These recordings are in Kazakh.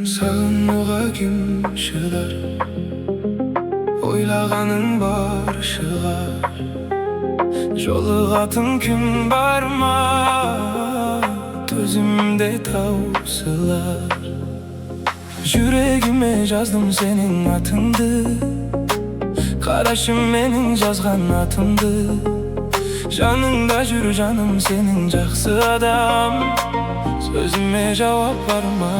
Sağınmağa kim şılar, oylağanın bar şılar. Жолығатын күн бар ма, төзімде таусылар. Жүрегіме жаздым сенің атыңды, қарашым менің жазған атымды. Жаныңда жүр жаным сенің жақсы адам, сөзіме жауап бар ма?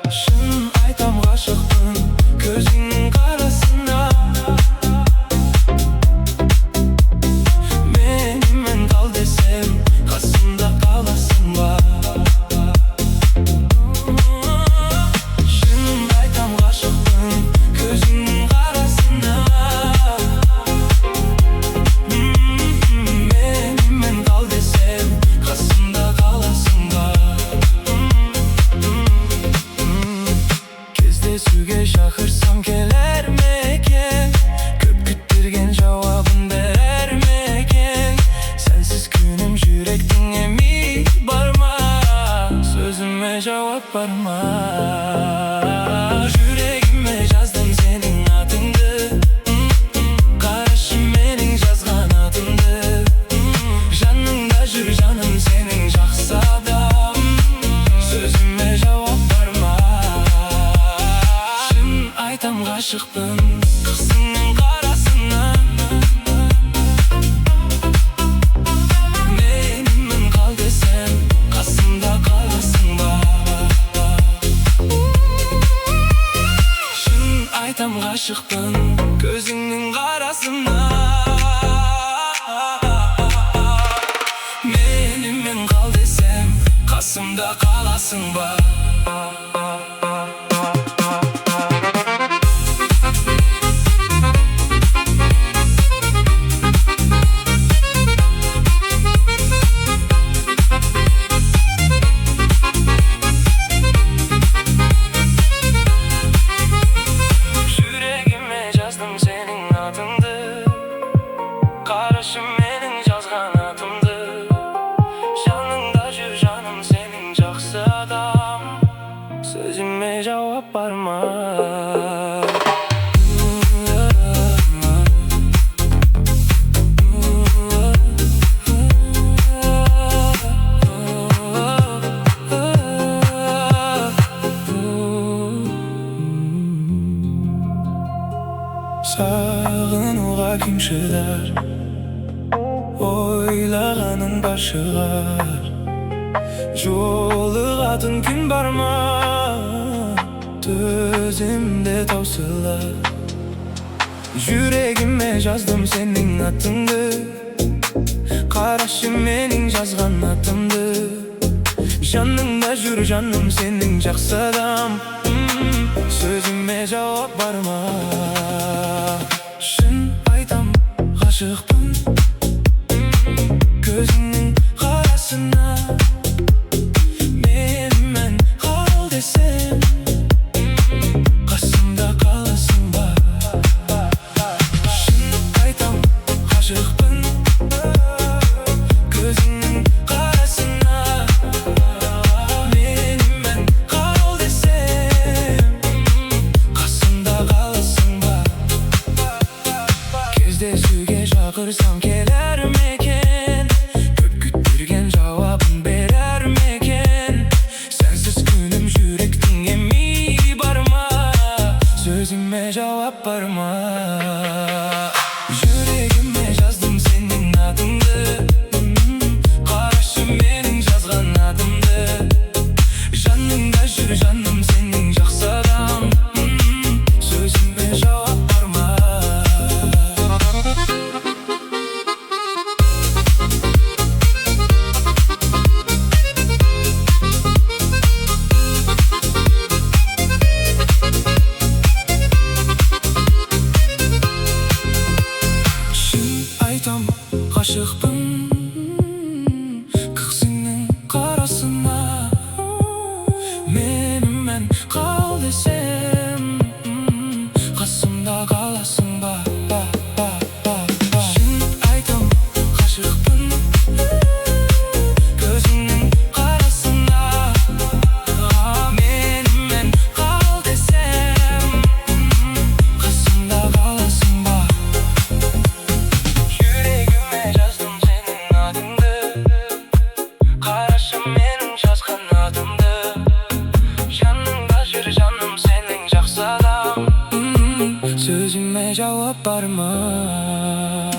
Шын айтам ғашықпын көзіңнің қарасына. Менімен қал десем, қасымда қаласың ба? Шын айтам ғашықпын көзіңнің қарасына. Менімен қал десем, қасымда қаласың ба? Кездесуге шақырсам келер ме екен? Көп күттірген жауабын берер ме екен? Сенсіз күнім жүректің еми бар ма? Сөзіме жауап бар ма? Жүрегіме жаздым сенің атыңды, қарашым менің жазған атымды. Жаныңда жүр жаным сенің жақсы адам, сөзіме жауап бар ма? Шын айтам ғашықпын қыздың қарасына. Менімен қал десем, қасымда қаласың ба? Шын айтам ғашықпын көзіңнің қарасына. Менімен қал десем, қасымда қаласың ба? Жүрегіме жаздым сенің атыңды, қарашым менің жазған атымды. Жаныңда жүр жаным сенің жақсы адам, сөзіме жауап бар ма? Сағынуға кім шыдар, ойлағаның бар шығар. Жолығатын күн бар ма, төзімде таусылар. Жүрегіме жаздым сенің атыңды, қарашым менің жазған атымды. Жаныңда жүр жаным сенің жақсы адам, сөзіме жауап бар ма? Шын айтам ғашықпын көзіңнің қарасына. Менімен қал десем, қасымда қаласың ба? Шын айтам ғашықпын көзіңнің қарасына. Менімен қал десем, қасымда қаласың ба? Кездесуге шақырсам Sözüme cevap verme.